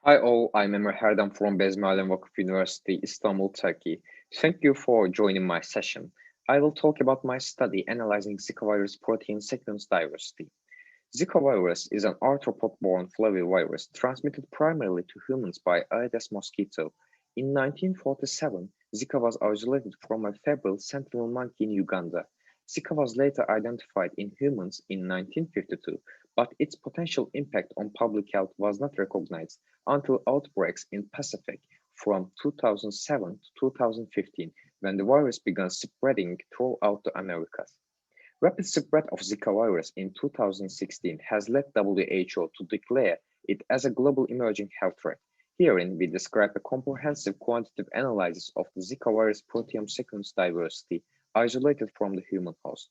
Hi all, I'm Emre Herdan from Bezmi Vakıf University, Istanbul, Turkey. Thank you for joining my session. I will talk about my study analyzing Zika virus protein sequence diversity. Zika virus is an arthropod-borne flavivirus transmitted primarily to humans by Aedes mosquito. In 1947, Zika was isolated from a febrile sentinel monkey in Uganda. Zika was later identified in humans in 1952, but its potential impact on public health was not recognized until outbreaks in Pacific from 2007 to 2015, when the virus began spreading throughout the Americas. Rapid spread of Zika virus in 2016 has led WHO to declare it as a global emerging health threat. Herein, we describe a comprehensive quantitative analysis of the Zika virus proteome sequence diversity isolated from the human host.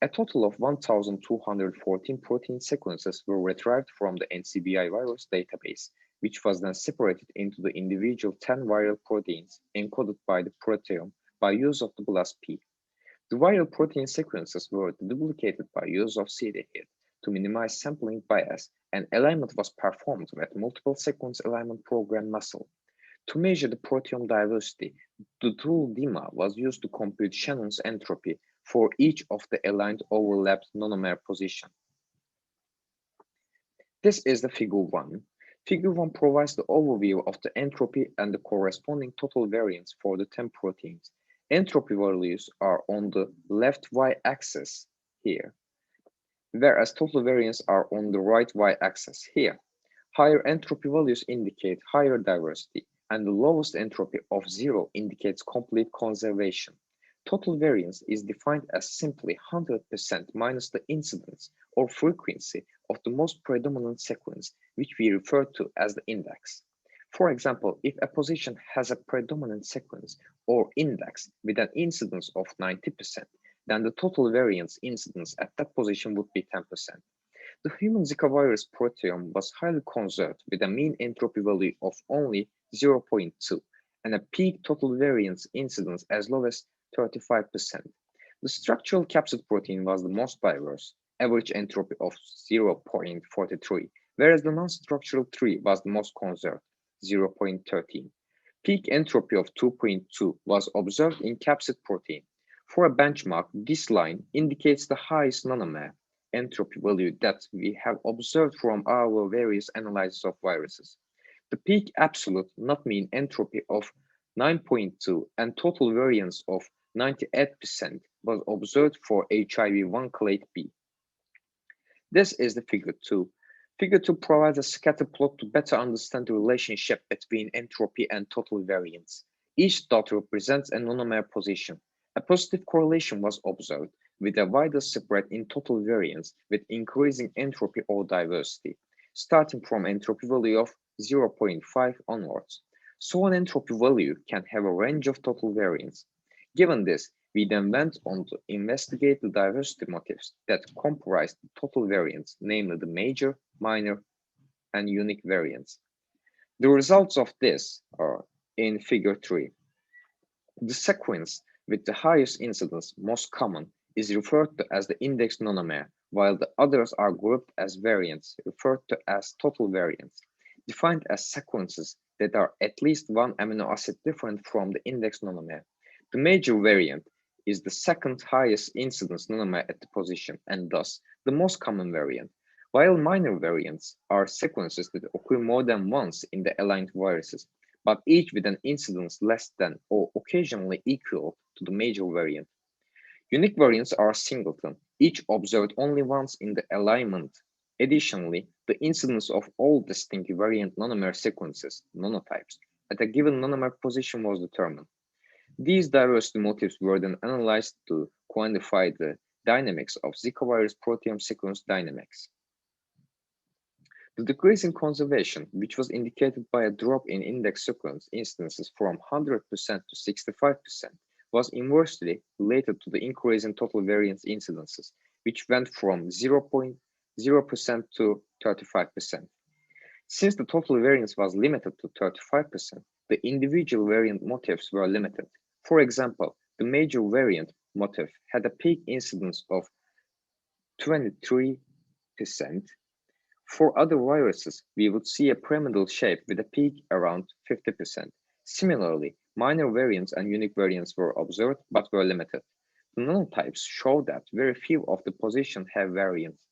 A total of 1,214 protein sequences were retrieved from the NCBI virus database, which was then separated into the individual 10 viral proteins encoded by the proteome by use of the BLAST-P. The viral protein sequences were duplicated by use of CD hit to minimize sampling bias, and alignment was performed with multiple sequence alignment program muscle. To measure the proteome diversity, the tool DIMA was used to compute Shannon's entropy for each of the aligned overlapped monomer position. This is the figure 1. Figure 1 provides the overview of the entropy and the corresponding total variance for the 10 proteins. Entropy values are on the left y-axis here, whereas total variance are on the right y-axis here. Higher entropy values indicate higher diversity, and the lowest entropy of 0 indicates complete conservation. Total variance is defined as simply 100% minus the incidence or frequency of the most predominant sequence, which we refer to as the index. For example, if a position has a predominant sequence or index with an incidence of 90%, then the total variance incidence at that position would be 10%. The human Zika virus proteome was highly conserved with a mean entropy value of only 0.2 and a peak total variance incidence as low as 35%. The structural capsid protein was the most diverse, average entropy of 0.43, whereas the non-structural tree was the most conserved, 0.13. Peak entropy of 2.2 was observed in capsid protein. For a benchmark, this line indicates the highest monomer entropy value that we have observed from our various analyses of viruses. The peak absolute, not mean entropy of 9.2 and total variance of 98% was observed for HIV-1 clade B. This is the figure 2. Figure 2 provides a scatter plot to better understand the relationship between entropy and total variance. Each dot represents a monomer position. A positive correlation was observed with a wider spread in total variance with increasing entropy or diversity, starting from entropy value of 0.5 onwards. So an entropy value can have a range of total variance. Given this, we then went on to investigate the diversity motifs that comprise the total variance, namely the major, minor, and unique variants. The results of this are in figure 3. The sequence with the highest incidence, most common, is referred to as the index monomer, while the others are grouped as variants, referred to as total variants, defined as sequences that are at least one amino acid different from the index monomer. The major variant is the second highest incidence monomer at the position, and thus the most common variant, while minor variants are sequences that occur more than once in the aligned viruses, but each with an incidence less than or occasionally equal to the major variant. Unique variants are singleton, each observed only once in the alignment. Additionally, the incidence of all distinct variant monomer sequences, monotypes, at a given monomer position was determined. These diversity motifs were then analyzed to quantify the dynamics of Zika virus proteome sequence dynamics. The decrease in conservation, which was indicated by a drop in index sequence instances from 100% to 65%, was inversely related to the increase in total variance incidences, which went from 0.0% to 35%. Since the total variance was limited to 35%, the individual variant motifs were limited. For example, the major variant motif had a peak incidence of 23%, For other viruses, we would see a pyramidal shape with a peak around 50%. Similarly, minor variants and unique variants were observed but were limited. The nanotypes show that very few of the positions have variants.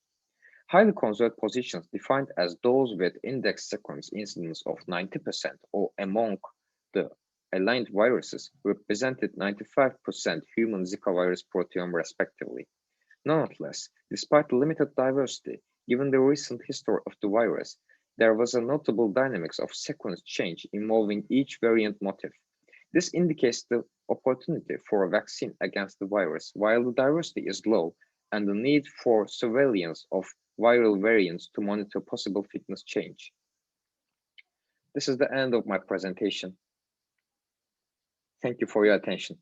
Highly conserved positions defined as those with index sequence incidence of 90% or among the aligned viruses represented 95% human Zika virus proteome respectively. Nonetheless, despite the limited diversity, given the recent history of the virus, there was a notable dynamics of sequence change involving each variant motif. This indicates the opportunity for a vaccine against the virus while the diversity is low and the need for surveillance of viral variants to monitor possible fitness change. This is the end of my presentation. Thank you for your attention.